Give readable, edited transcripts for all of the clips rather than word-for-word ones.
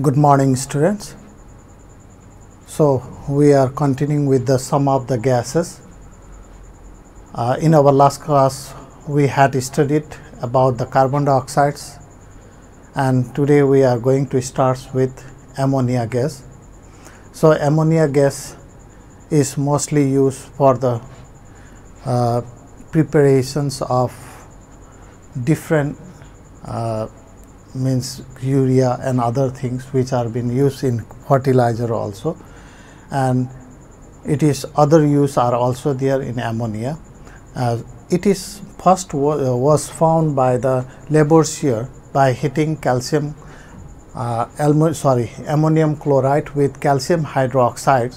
Good morning, students. So we are continuing with the sum of the gases. In our last class we had studied about the carbon dioxides, and today we are going to start with ammonia gas. So ammonia gas is mostly used for the preparations of different means urea and other things which are being used in fertilizer also, and it is other use are also there in ammonia. It is first was found by the Lavoisier by heating ammonium chloride with calcium hydroxide.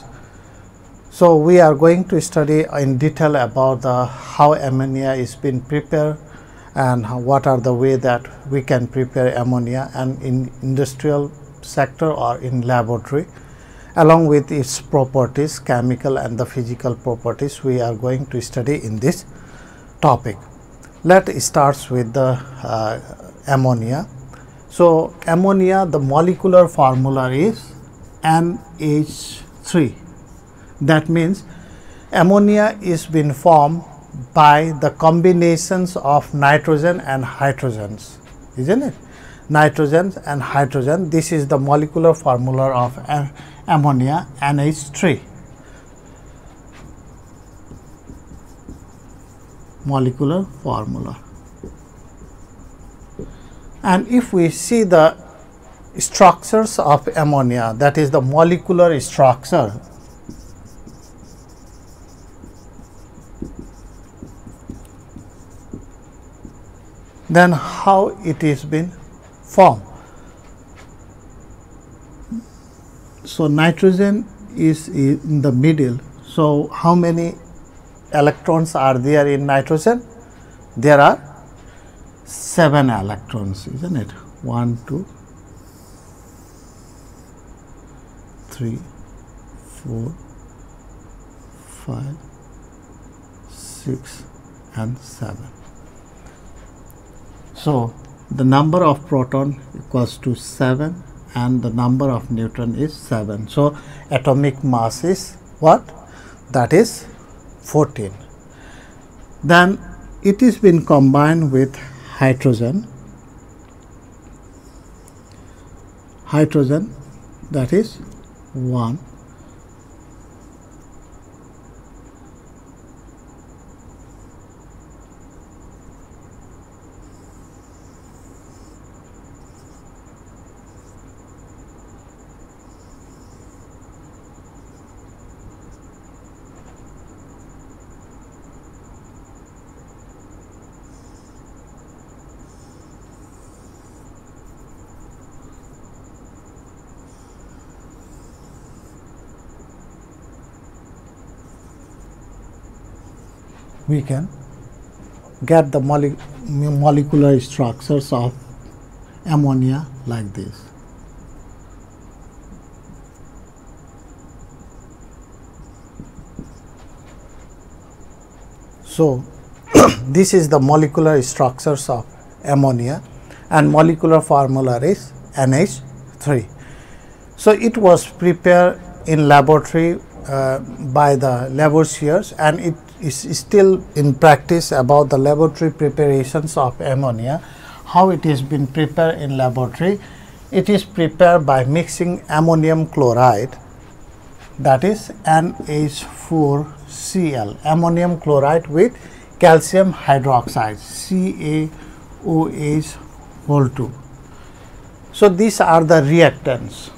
So we are going to study in detail about how ammonia is being prepared and what are the way that we can prepare ammonia and in industrial sector or in laboratory, along with its properties, chemical and the physical properties we are going to study in this topic. Let's start with the ammonia. So ammonia, the molecular formula is NH3. That means ammonia is being formed by the combinations of nitrogen and hydrogens, isn't it? Nitrogen and hydrogen. This is the molecular formula of ammonia, NH3. Molecular formula. And if we see the structures of ammonia, that is the molecular structure, then how it is been formed. So nitrogen is in the middle. So how many electrons are there in nitrogen? There are 7 electrons, isn't it? 1, 2, 3, 4, 5, 6 and 7. So the number of proton equals to 7 and the number of neutron is 7. So atomic mass is what? That is 14. Then it is been combined with hydrogen. Hydrogen, that is 1. We can get the molecular structures of ammonia like this. So this is the molecular structures of ammonia, and molecular formula is NH3. So it was prepared in laboratory by the Lavoisiers, and it is still in practice about the laboratory preparations of ammonia. How it is been prepared in laboratory? It is prepared by mixing ammonium chloride, that is NH4Cl, ammonium chloride with calcium hydroxide, CaOH2. So these are the reactants.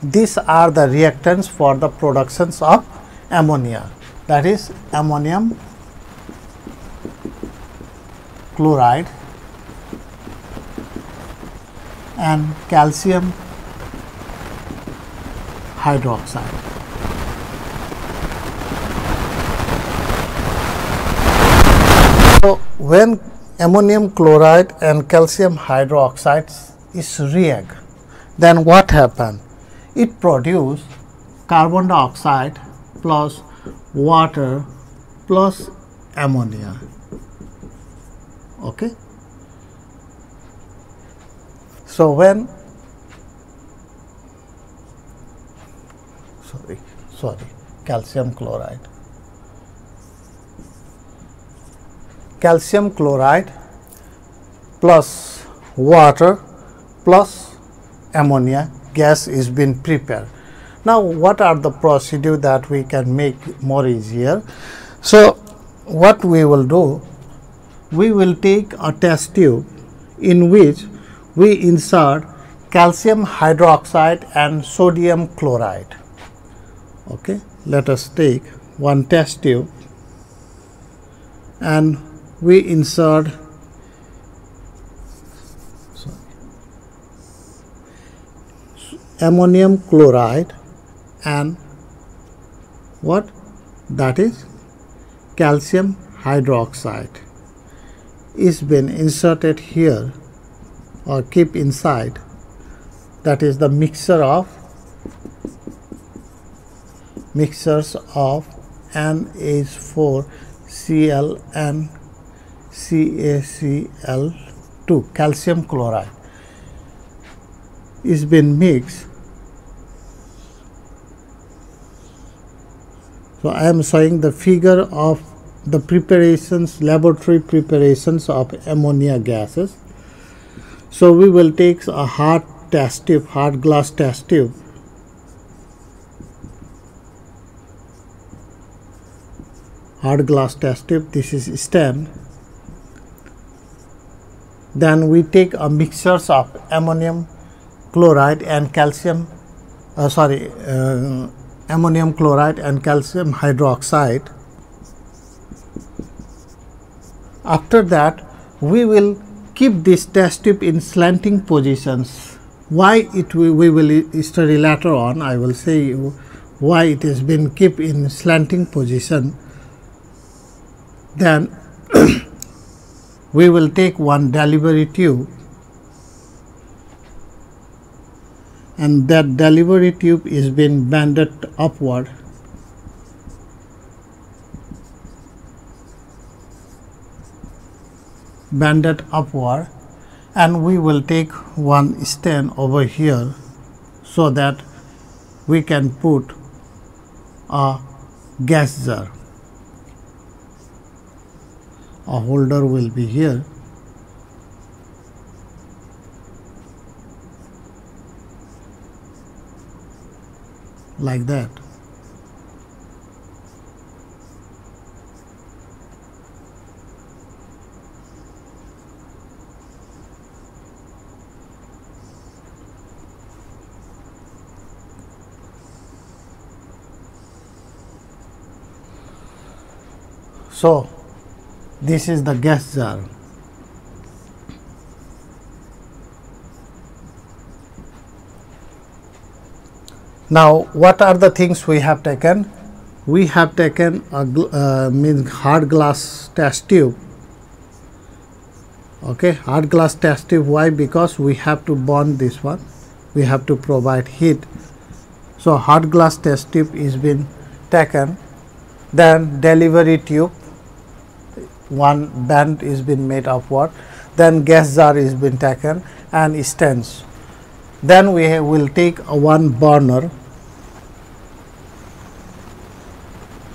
These are the reactants for the productions of ammonia, that is ammonium chloride and calcium hydroxide. So when ammonium chloride and calcium hydroxide is react, then what happens? It produces carbon dioxide plus water plus ammonia. Okay. So when calcium chloride. Calcium chloride plus water plus ammonia gas is been prepared. Now what are the procedure that we can make more easier? So what we will do, we will take a test tube in which we insert calcium hydroxide and sodium chloride. Okay, let us take one test tube and we insert ammonium chloride and what that is calcium hydroxide is been inserted here or keep inside. That is the mixtures of NH4Cl and CaCl2 calcium chloride is been mixed. So I am showing the figure of the preparations, laboratory preparations of ammonia gases. So we will take a hard test tube, hard glass test tube, this is stand. Then we take a mixtures of ammonium chloride and calcium, ammonium chloride and calcium hydroxide. After that, we will keep this test tube in slanting positions. Why we will study later on. I will say you why it has been kept in slanting position. Then we will take one delivery tube and that delivery tube is been bended upward. And we will take one stand over here so that we can put a gas jar. A holder will be here. Like that. So this is the gas jar. Now what are the things we have taken? We have taken a hard glass test tube. Okay, hard glass test tube. Why? Because we have to burn this one. We have to provide heat. So hard glass test tube is been taken. Then delivery tube. One band is been made upward, then gas jar is been taken and stands. Then we will take one burner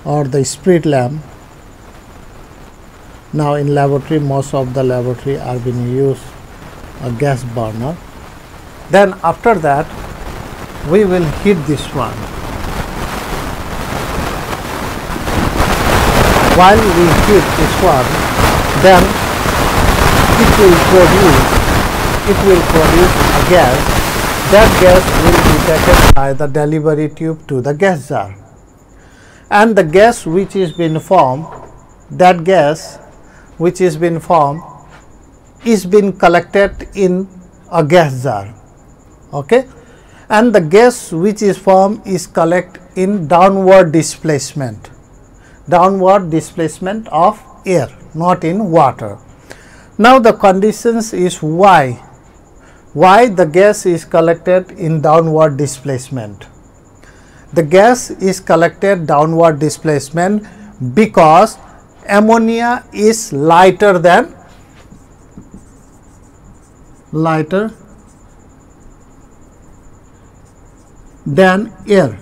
or the spirit lamp. Now in laboratory, most of the laboratory are being used a gas burner. Then after that we will heat this one. While we heat this one, then it will produce a gas. That gas will be taken by the delivery tube to the gas jar, and the gas which is been formed, that gas which is been formed is been collected in a gas jar. Okay, and the gas which is formed is collected in downward displacement of air, not in water. Now the conditions is why the gas is collected in downward displacement. The gas is collected downward displacement because ammonia is lighter than air.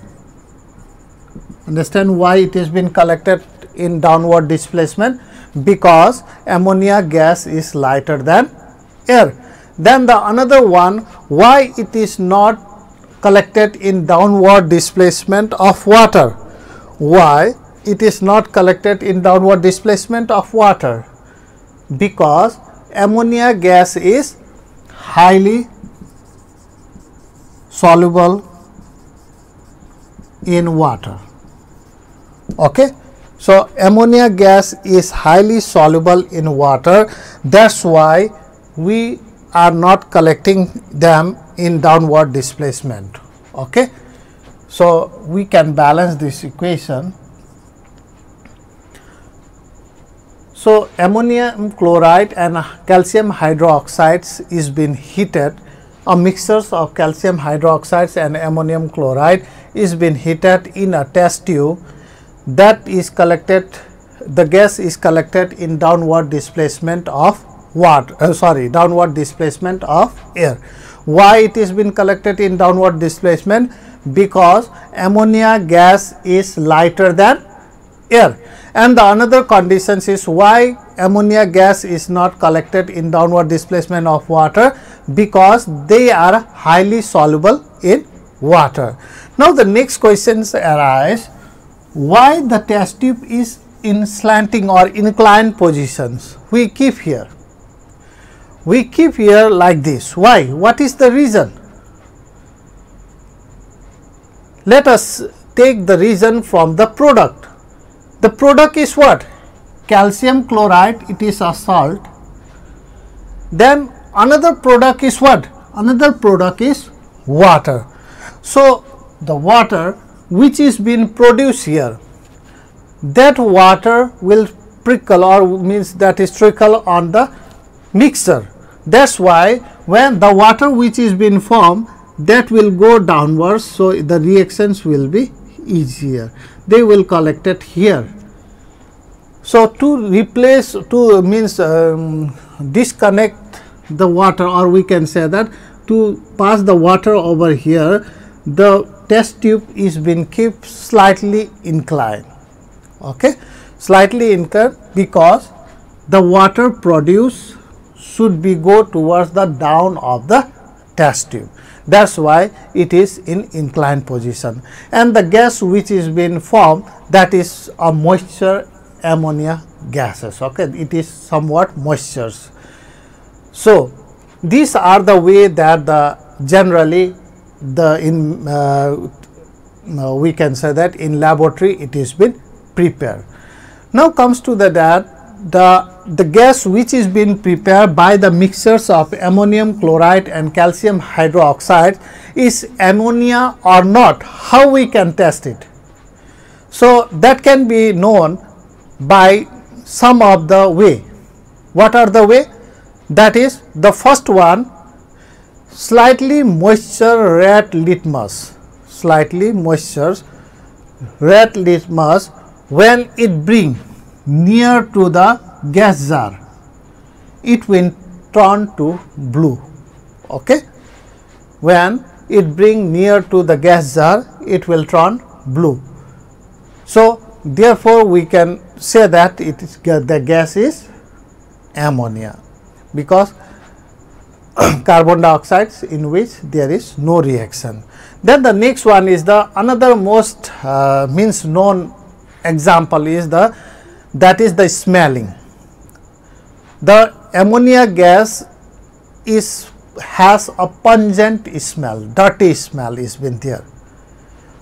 Understand why it has been collected in downward displacement? Because ammonia gas is lighter than air. Then the another one, why it is not collected in downward displacement of water? Why it is not collected in downward displacement of water? Because ammonia gas is highly soluble in water. Okay. So, ammonia gas is highly soluble in water, that is why we are not collecting them in downward displacement. Okay. So, we can balance this equation. So, ammonium chloride and calcium hydroxides is being heated. A mixture of calcium hydroxides and ammonium chloride is being heated in a test tube. That is collected, the gas is collected in downward displacement of water, downward displacement of air. Why it is been collected in downward displacement? Because ammonia gas is lighter than air. And the another conditions is why ammonia gas is not collected in downward displacement of water? Because they are highly soluble in water. Now, the next questions arise. Why the test tube is in slanting or inclined positions? We keep here. We keep here like this. Why? What is the reason? Let us take the reason from the product. The product is what? Calcium chloride, it is a salt. Then another product is what? Another product is water. So, the water which is being produced here, that water will prickle or means that is trickle on the mixture. That is why when the water which is being formed, that will go downwards. So, the reactions will be easier. They will collect it here. So, to replace, to means disconnect the water, or we can say that to pass the water over here, the test tube is being kept slightly inclined. Okay, slightly inclined because the water produced should be go towards the down of the test tube. That is why it is in inclined position, and the gas which is being formed, that is a moisture ammonia gases. Okay, it is somewhat moistures. So, these are the way that the generally the in we can say that in laboratory it is been prepared. Now comes to the that the gas which is being prepared by the mixtures of ammonium chloride and calcium hydroxide is ammonia or not. How we can test it? So, that can be known by some of the way. What are the way? That is, the first one, slightly moisture red litmus, slightly moisture red litmus, when it bring near to the gas jar, it will turn to blue. Okay, when it bring near to the gas jar, it will turn blue. So, therefore, we can say that it is the gas is ammonia, because carbon dioxide in which there is no reaction. Then the next one is the another most means known example is the the smelling. The ammonia gas has a pungent smell, dirty smell is been there.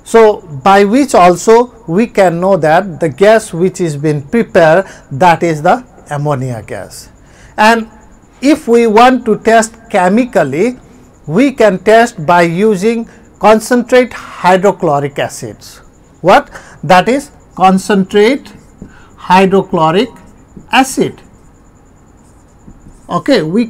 So, by which also we can know that the gas which is being prepared, that is the ammonia gas. And if we want to test chemically, we can test by using concentrate hydrochloric acids. What? That is concentrate hydrochloric acid. Okay, we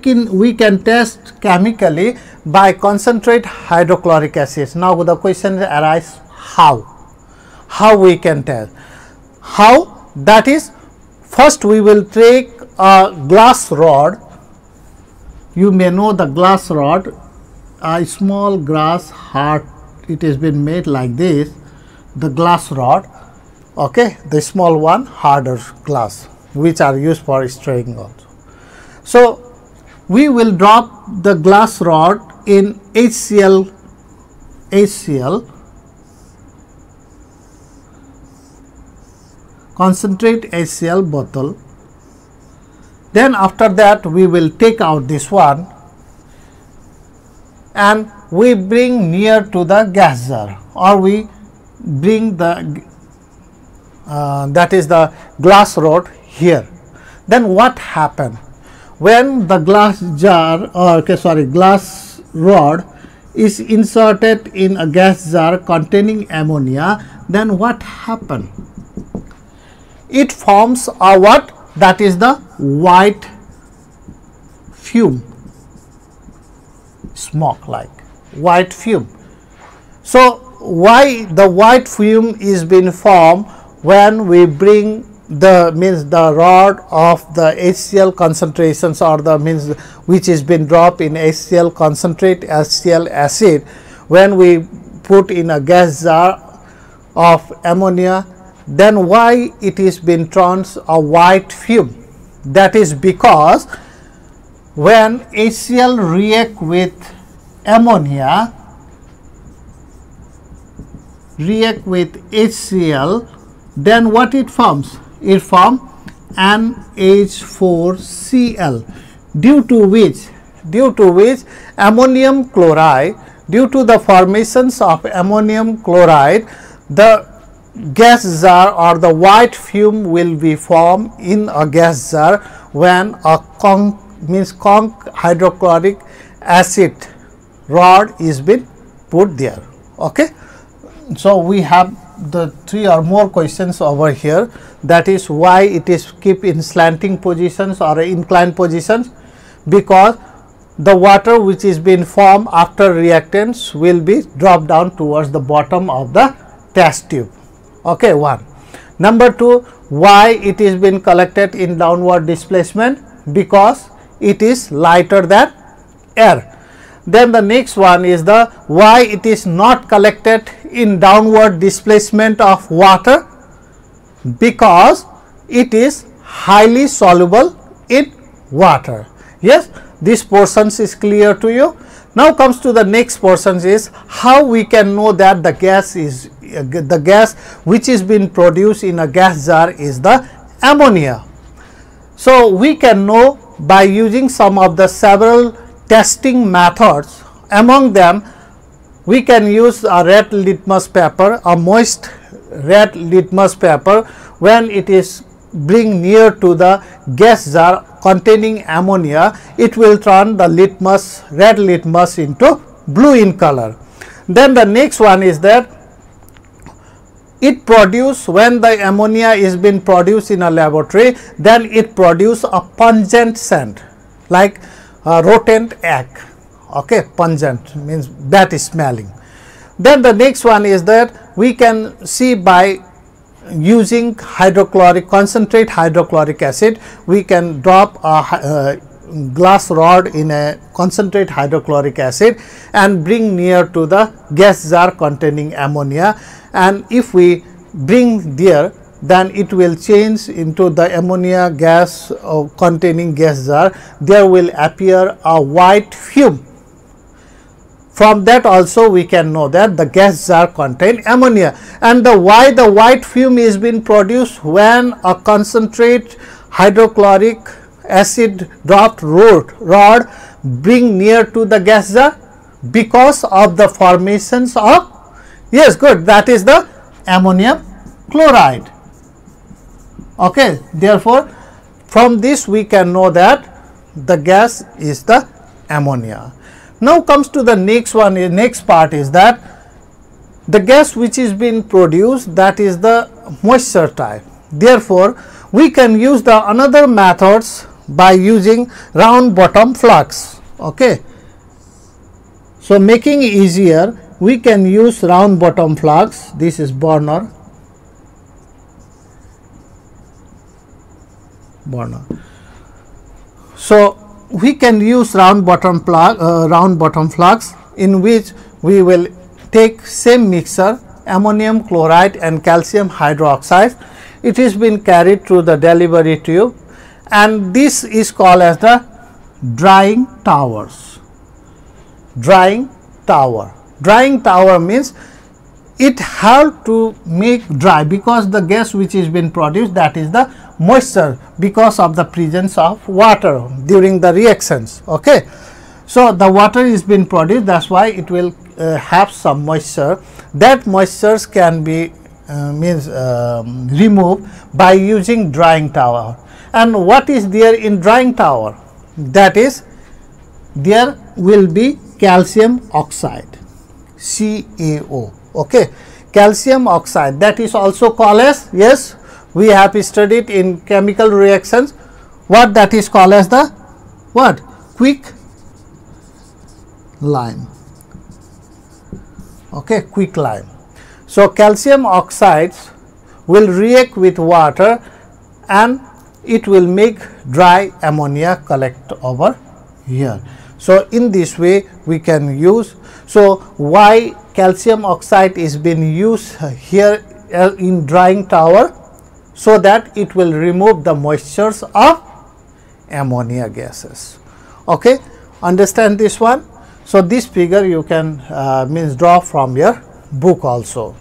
can test chemically by concentrate hydrochloric acids. Now the question arises, how we can test? How? That is, first we will take a glass rod. You may know the glass rod, a small glass heart, it has been made like this, the glass rod. okay, the small one harder glass which are used for stirring also. So, we will drop the glass rod in HCl concentrate HCl bottle. Then after that we will take out this one and we bring near to the gas jar, or we bring the that is the glass rod here. Then what happen when the glass jar, or glass rod is inserted in a gas jar containing ammonia? Then what happen? It forms a what? That is the white fume, smoke like white fume. So why the white fume is being formed when we bring the rod of the HCl concentrations, or the which is been dropped in HCl concentrate HCl acid, when we put in a gas jar of ammonia, then why it is been turns a white fume? That is because when HCl react with ammonia, react with HCl, then what it forms? It forms NH4Cl, due to which ammonium chloride, due to the formations of ammonium chloride, the gas jar or the white fume will be formed in a gas jar when a conc hydrochloric acid rod is been put there. Okay. So we have the 3 or more questions over here, that is why it is keep in slanting positions or inclined positions, because the water which is being formed after reactants will be dropped down towards the bottom of the test tube. Okay, 1. Number 2, why it is been collected in downward displacement? Because it is lighter than air. Then the next one is the why it is not collected in downward displacement of water? Because it is highly soluble in water. Yes, this portion is clear to you. Now comes to the next portion, is how we can know that the gas is the gas which is being produced in a gas jar is the ammonia. So we can know by using some of the several testing methods. Among them, we can use a red litmus paper, a moist red litmus paper. When it is bring near to the gas jar containing ammonia, it will turn the red litmus into blue in color. Then the next one is that it produce, when the ammonia is being produced in a laboratory, then it produce a pungent scent like rodent egg. Okay, pungent means bad smelling. Then the next one is that we can see by using concentrate hydrochloric acid, we can drop a glass rod in a concentrate hydrochloric acid and bring near to the gas jar containing ammonia, and if we bring there, then it will change into the ammonia gas containing gas jar. There will appear a white fume. From that also we can know that the gas jar contain ammonia. And why the white fume is being produced when a concentrate hydrochloric acid dropped rod bring near to the gas jar? Because of the formations of, yes, good, that is the ammonium chloride. Okay, therefore from this we can know that the gas is the ammonia. Now comes to the next one, next part is that the gas which is being produced, that is the moisture type. Therefore we can use the another methods by using round bottom flux. Okay, so making it easier, we can use round bottom flux. This is burner. So we can use round bottom flux in which we will take same mixture ammonium chloride and calcium hydroxide. It has been carried through the delivery tube, and this is called as the drying towers. Drying tower. Drying tower means it have to make dry, because the gas which is been produced, that is the moisture, because of the presence of water during the reactions. Okay. So, the water is been produced, that is why it will have some moisture. That moistures can be removed by using drying tower. And what is there in drying tower? That is, there will be calcium oxide, CaO. Okay, calcium oxide, that is also called as, yes, we have studied in chemical reactions, what that is called as the what? Quick lime. Okay, quick lime. So, calcium oxides will react with water and it will make dry ammonia collect over here. So, in this way we can use. So, why calcium oxide is being used here in drying tower? So that it will remove the moistures of ammonia gases. Okay, understand this one? So, this figure you can draw from your book also.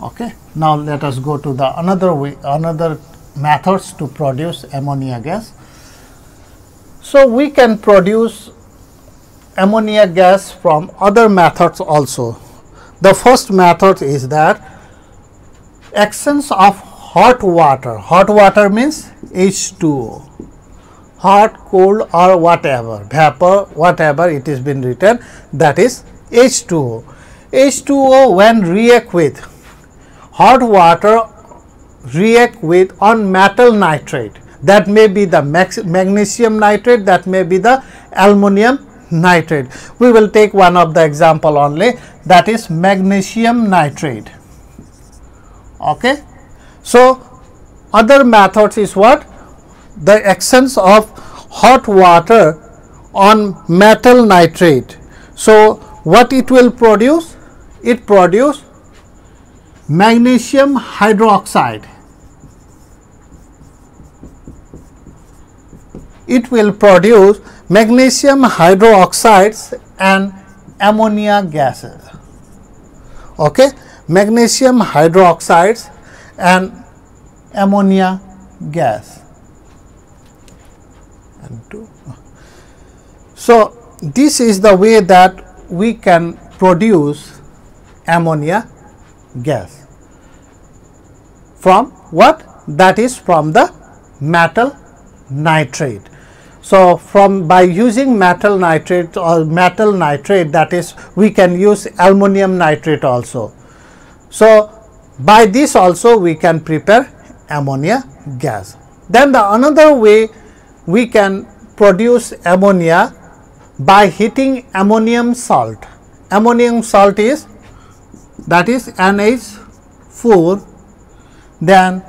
Okay. Now, let us go to the another methods to produce ammonia gas. So, we can produce ammonia gas from other methods also. The first method is that exchange of hot water means H2O, hot, cold or whatever, vapor, whatever it is been written, that is H2O. H2O when react with hot water, react with on metal nitrate, that may be the magnesium nitrate, that may be the aluminum nitrate. We will take one of the example only, that is magnesium nitrate. Okay. So, other methods is what? The exchange of hot water on metal nitrate. So, what it will produce? It produce magnesium hydroxide. It will produce magnesium hydroxides and ammonia gases. Okay, magnesium hydroxides and ammonia gas. So, this is the way that we can produce ammonia gas from what? That is from the metal nitrate. So, by using metal nitrate or metal nitrate, that is we can use aluminum nitrate also. So, by this also we can prepare ammonia gas. Then the another way we can produce ammonia by heating ammonium salt. Ammonium salt is, that is NH4 then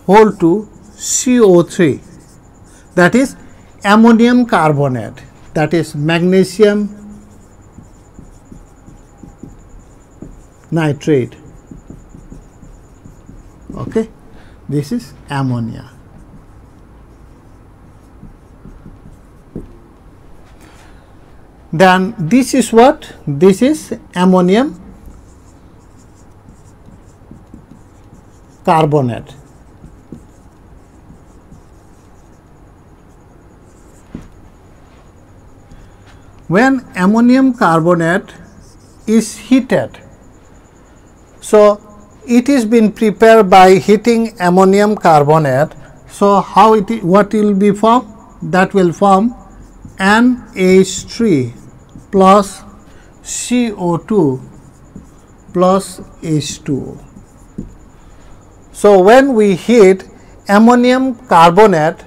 whole to CO3, that is ammonium carbonate, that is magnesium nitrate. Okay, this is ammonia. Then this is what? This is ammonium carbonate. When ammonium carbonate is heated, so it is been prepared by heating ammonium carbonate. So, how it what will be formed? That will form NH3 plus CO2 plus H2O. So, when we heat ammonium carbonate,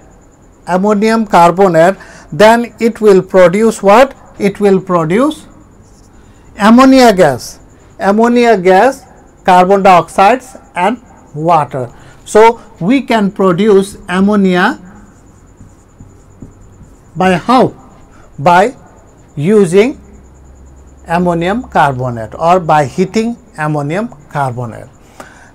then it will produce what? It will produce ammonia gas, carbon dioxide and water. So, we can produce ammonia by how? By using ammonium carbonate or by heating ammonium carbonate.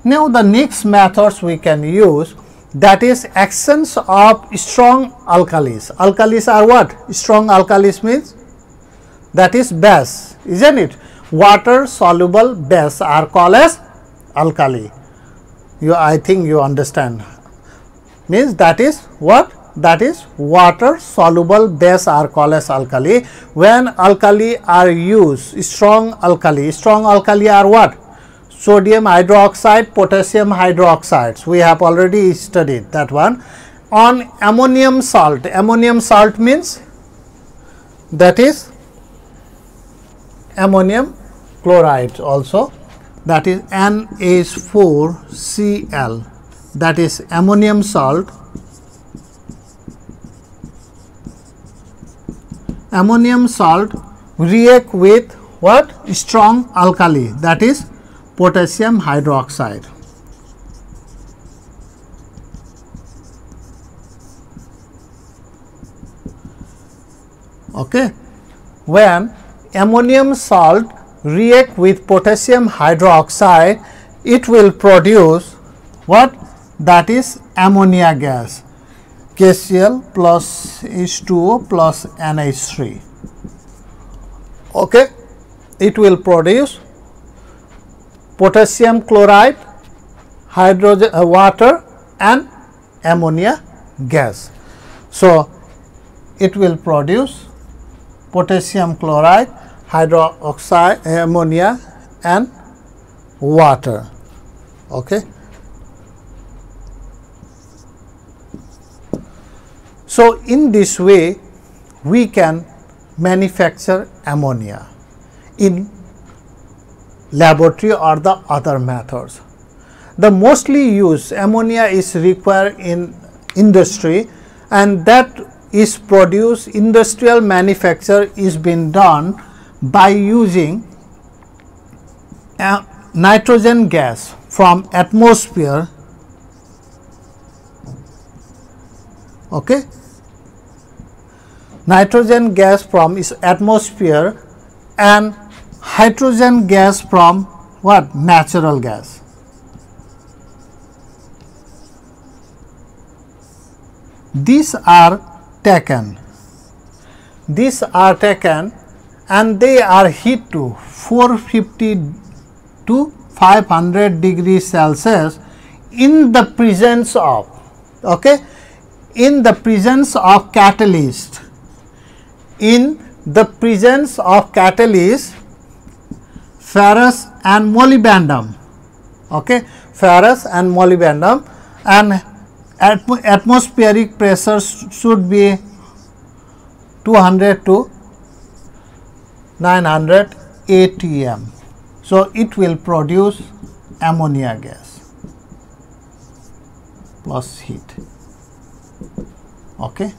Now the next methods we can use, that is actions of strong alkalis. Alkalis are what? Strong alkalis means that is base, isn't it? Water soluble base are called as alkali. I think you understand. Means that is what? That is water soluble base are called as alkali. When alkali are used, strong alkali are what? Sodium hydroxide, potassium hydroxides. We have already studied that one. On ammonium salt means that is ammonium chloride also, that is NH4Cl, that is ammonium salt. Ammonium salt react with what? Strong alkali, that is potassium hydroxide. Okay. When ammonium salt react with potassium hydroxide, it will produce what? That is ammonia gas, KCl plus H2O plus NH3. Okay. It will produce potassium chloride, hydrogen, water and ammonia gas. So, it will produce potassium chloride, hydroxide, ammonia and water. Okay. So, in this way we can manufacture ammonia in laboratory or the other methods. The mostly used ammonia is required in industry, and that is produced, industrial manufacture is being done by using nitrogen gas from atmosphere. Okay. Nitrogen gas from its atmosphere and hydrogen gas from what? Natural gas. These are taken and they are heat to 450 to 500 degrees Celsius in the presence of, okay, in the presence of catalyst. In the presence of catalyst, ferrous and molybdenum, okay, ferrous and molybdenum, and atmospheric pressure should be 200 to 900 atm. So, it will produce ammonia gas plus heat. Okay.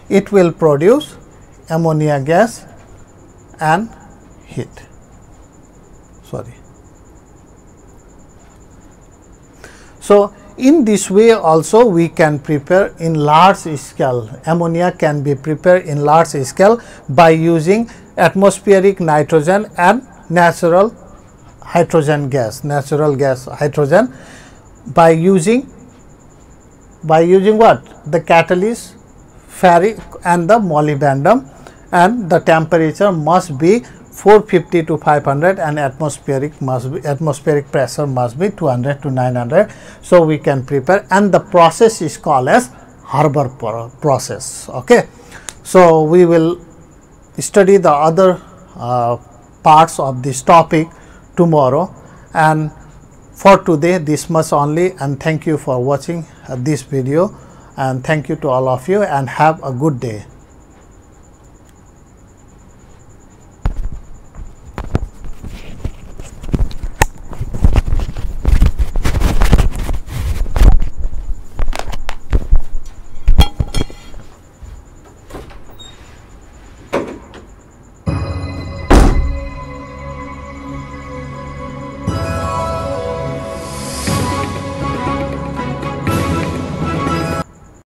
It will produce ammonia gas and heat. Sorry. So, in this way also we can prepare in large scale. Ammonia can be prepared in large scale by using atmospheric nitrogen and natural hydrogen gas, hydrogen, by using what? The catalyst, ferric and the molybdenum, and the temperature must be 450 to 500 and atmospheric pressure must be 200 to 900. So, we can prepare, and the process is called as Haber process. Okay. So, we will study the other parts of this topic tomorrow, and for today this much only, and thank you for watching this video, and thank you to all of you and have a good day.